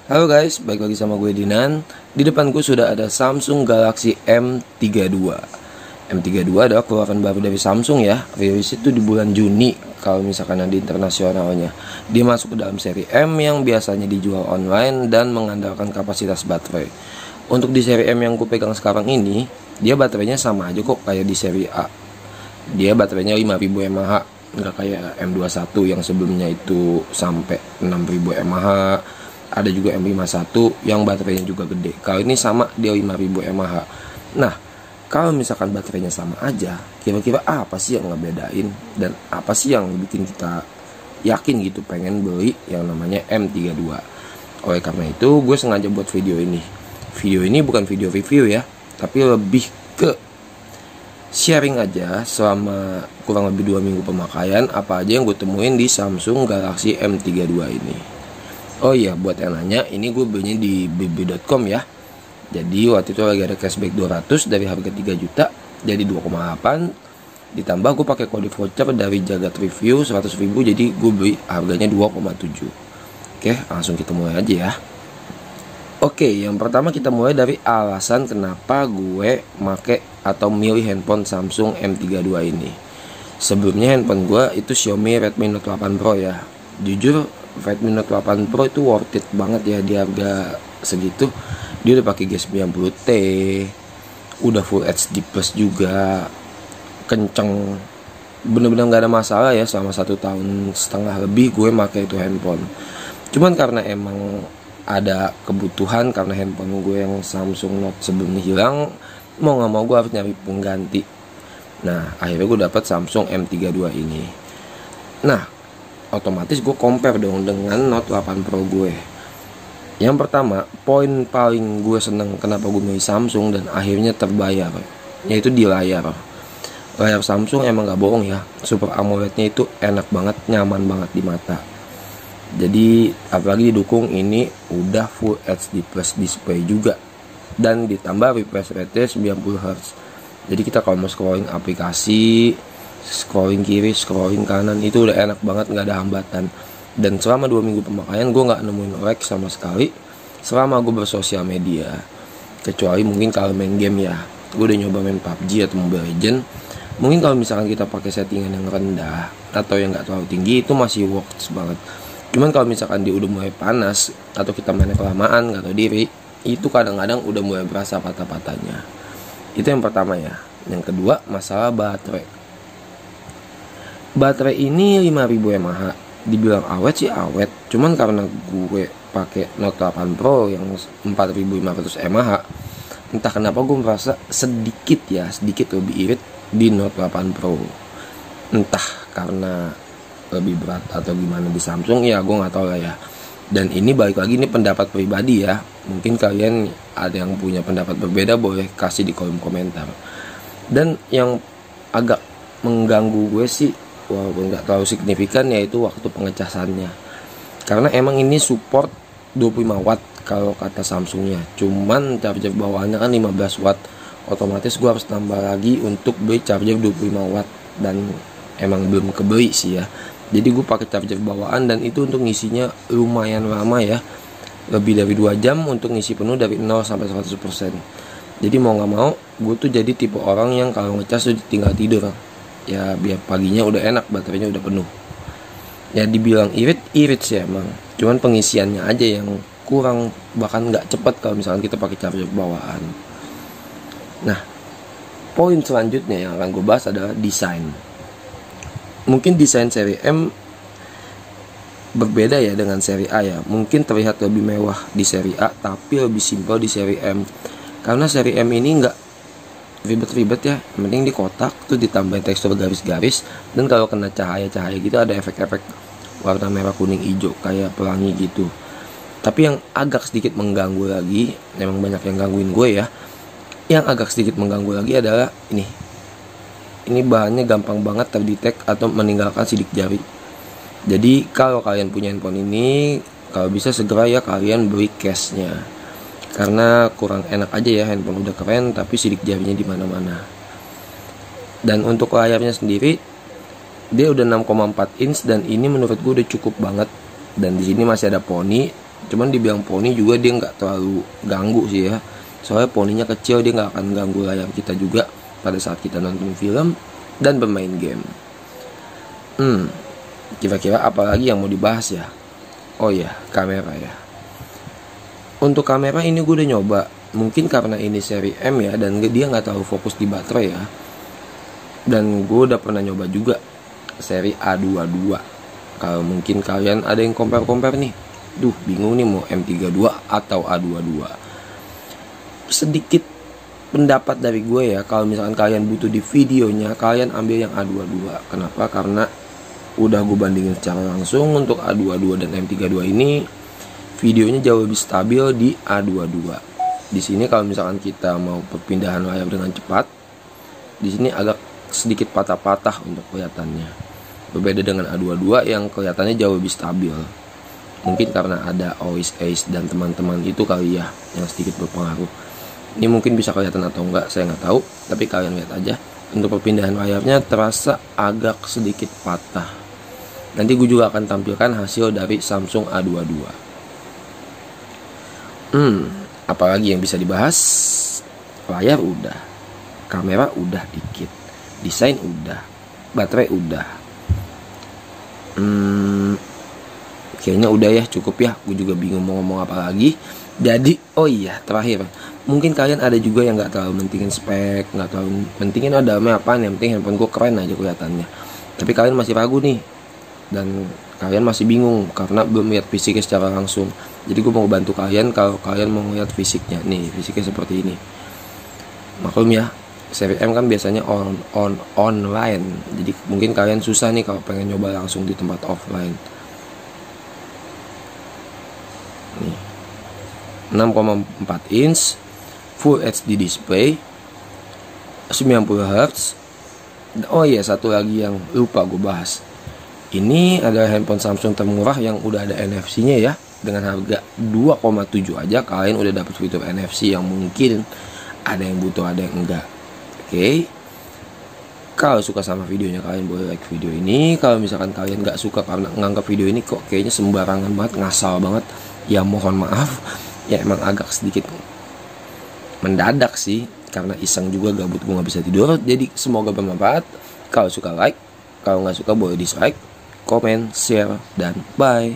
Halo guys, balik lagi sama gue Dinan. Di depan gue sudah ada Samsung Galaxy M32. M32 adalah keluaran baru dari Samsung ya. Rilis itu di bulan Juni kalau misalkan yang di internasionalnya. Dia masuk ke dalam seri M yang biasanya dijual online dan mengandalkan kapasitas baterai. Untuk di seri M yang gue pegang sekarang ini, dia baterainya sama aja kok kayak di seri A. Dia baterainya 5000 mAh, nggak kayak M21 yang sebelumnya itu sampai 6000 mAh. Ada juga M51 yang baterainya juga gede. Kalau ini sama, dia 5000 mAh. Nah, kalau misalkan baterainya sama aja, kira-kira apa sih yang ngebedain dan apa sih yang bikin kita yakin gitu pengen beli yang namanya M32. Oleh karena itu, gue sengaja buat video ini. Video ini bukan video review ya, tapi lebih ke sharing aja selama kurang lebih 2 minggu pemakaian apa aja yang gue temuin di Samsung Galaxy M32 ini. Oh iya, buat yang nanya, ini gue belinya di bb.com ya. Jadi waktu itu lagi ada cashback 200 dari harga 3 juta jadi 2,8. Ditambah gue pakai kode voucher dari Jagat Review 100.000, jadi gue beli harganya 2,7. Oke, langsung kita mulai aja ya. Oke, yang pertama kita mulai dari alasan kenapa gue make atau milih handphone Samsung M32 ini. Sebelumnya handphone gue itu Xiaomi Redmi Note 8 Pro ya. Jujur Redmi Note 8 Pro itu worth it banget ya di harga segitu. Dia udah pakai G90T, udah Full HD Plus juga, kenceng, bener-bener gak ada masalah ya. Selama 1,5 tahun lebih gue pakai itu handphone. Cuman karena emang ada kebutuhan, karena handphone gue yang Samsung Note sebelumnya hilang, mau gak mau gue harus nyari pengganti. Nah, akhirnya gue dapet Samsung M32 ini. Nah, otomatis gue compare dong dengan Note 8 Pro gue. Yang pertama, poin paling gue seneng kenapa gue milih Samsung dan akhirnya terbayar, yaitu di layar. Layar Samsung emang gak bohong ya, Super AMOLED-nya itu enak banget, nyaman banget di mata. Jadi apalagi didukung ini udah Full HD Plus display juga, dan ditambah refresh rate 90Hz. Jadi kita kalau mau scrolling aplikasi, scrolling kiri, scrolling kanan, itu udah enak banget, nggak ada hambatan. Dan selama 2 minggu pemakaian gue nggak nemuin lag sama sekali selama gue bersosial media, kecuali mungkin kalau main game ya. Gue udah nyoba main PUBG atau Mobile Legends. Mungkin kalau misalkan kita pakai settingan yang rendah atau yang nggak terlalu tinggi, itu masih works banget. Cuman kalau misalkan dia udah mulai panas atau kita mainnya kelamaan nggak tahu diri, itu kadang-kadang udah mulai berasa patah-patahnya. Itu yang pertama ya. Yang kedua, masalah baterai. Baterai ini 5000 mAh. Dibilang awet sih awet, cuman karena gue pakai Note 8 Pro yang 4500 mAh, entah kenapa gue merasa sedikit lebih irit di Note 8 Pro. Entah karena lebih berat atau gimana di Samsung, ya gue nggak tahu lah ya. Dan ini balik lagi, ini pendapat pribadi ya. Mungkin kalian ada yang punya pendapat berbeda, boleh kasih di kolom komentar. Dan yang agak mengganggu gue sih, walaupun nggak terlalu signifikan, yaitu waktu pengecasannya. Karena emang ini support 25 watt kalau kata Samsungnya, cuman charger bawaannya kan 15 watt. Otomatis gue harus tambah lagi untuk beli charger 25 watt, dan emang belum kebeli sih ya. Jadi gue pakai charger bawaan, dan itu untuk ngisinya lumayan lama ya, lebih dari 2 jam untuk ngisi penuh dari 0 sampai 100%. Jadi mau gak mau gue tuh jadi tipe orang yang kalau ngecas tuh tinggal tidur ya, biar paginya udah enak, baterainya udah penuh. Ya dibilang irit sih emang, cuman pengisiannya aja yang kurang, bahkan nggak cepet kalau misalkan kita pakai charger bawaan. Nah, poin selanjutnya yang akan gue bahas adalah desain. Mungkin desain seri M berbeda ya dengan seri A ya. Mungkin terlihat lebih mewah di seri A, tapi lebih simpel di seri M. Karena seri M ini nggak ribet-ribet ya, yang penting di kotak tuh ditambahin tekstur garis-garis, dan kalau kena cahaya-cahaya gitu ada efek-efek warna merah, kuning, hijau kayak pelangi gitu. Tapi yang agak sedikit mengganggu lagi, memang banyak yang gangguin gue ya, yang agak sedikit mengganggu lagi adalah ini bahannya gampang banget terdetek atau meninggalkan sidik jari. Jadi kalau kalian punya handphone ini, kalau bisa segera ya kalian beli case-nya, karena kurang enak aja ya, handphone udah keren tapi sidik jarinya di mana-mana. Dan untuk layarnya sendiri, dia udah 6,4 inch, dan ini menurut gue udah cukup banget. Dan di sini masih ada poni Cuman dibilang poni juga dia nggak terlalu ganggu sih ya, soalnya poninya kecil, dia nggak akan ganggu layar kita juga pada saat kita nonton film dan bermain game. Kira-kira apa lagi yang mau dibahas ya? Oh ya, kamera ya. Untuk kamera ini gue udah nyoba. Mungkin karena ini seri M ya, dan dia nggak terlalu fokus di baterai ya. Dan gue udah pernah nyoba juga seri A22. Kalau mungkin kalian ada yang compare nih, bingung nih mau M32 atau A22. Sedikit pendapat dari gue ya, kalau misalkan kalian butuh di videonya, kalian ambil yang A22. Kenapa? Karena udah gue bandingin secara langsung, untuk A22 dan M32 ini videonya jauh lebih stabil di A22. Di sini kalau misalkan kita mau perpindahan layar dengan cepat, di sini agak sedikit patah-patah untuk kelihatannya. Berbeda dengan A22 yang kelihatannya jauh lebih stabil. Mungkin karena ada Always Ace dan teman-teman itu kali ya, yang sedikit berpengaruh. Ini mungkin bisa kelihatan atau enggak, saya nggak tahu, tapi kalian lihat aja. Untuk perpindahan layarnya terasa agak sedikit patah. Nanti gue juga akan tampilkan hasil dari Samsung A22. Apalagi yang bisa dibahas? Layar udah, kamera udah dikit, desain udah, baterai udah. Kayaknya udah ya, cukup ya. Gue juga bingung mau ngomong apa lagi. Jadi, oh iya, terakhir, mungkin kalian ada juga yang nggak terlalu mentingin spek, nggak terlalu mentingin dalamnya apaan, yang penting handphone gue keren aja kelihatannya. Tapi kalian masih ragu nih, dan kalian masih bingung karena belum lihat fisiknya secara langsung. Jadi gue mau bantu kalian kalau kalian mau lihat fisiknya. Nih, fisiknya seperti ini. Maklum ya, seri M kan biasanya online. Jadi mungkin kalian susah nih kalau pengen nyoba langsung di tempat offline. Nih, 6,4 inch Full HD display, 90 Hz. Oh iya, satu lagi yang lupa gue bahas. Ini adalah handphone Samsung termurah yang udah ada NFC-nya ya. Dengan harga 2,7 aja kalian udah dapat fitur NFC yang mungkin ada yang butuh, ada yang enggak. Oke. Kalau suka sama videonya, kalian boleh like video ini. Kalau misalkan kalian nggak suka karena nganggap video ini kok kayaknya sembarangan banget, ngasal banget, ya mohon maaf. Ya emang agak sedikit mendadak sih, karena iseng juga, gabut gue nggak bisa tidur. Jadi semoga bermanfaat. Kalau suka like, kalau nggak suka boleh dislike, komen, share, dan bye.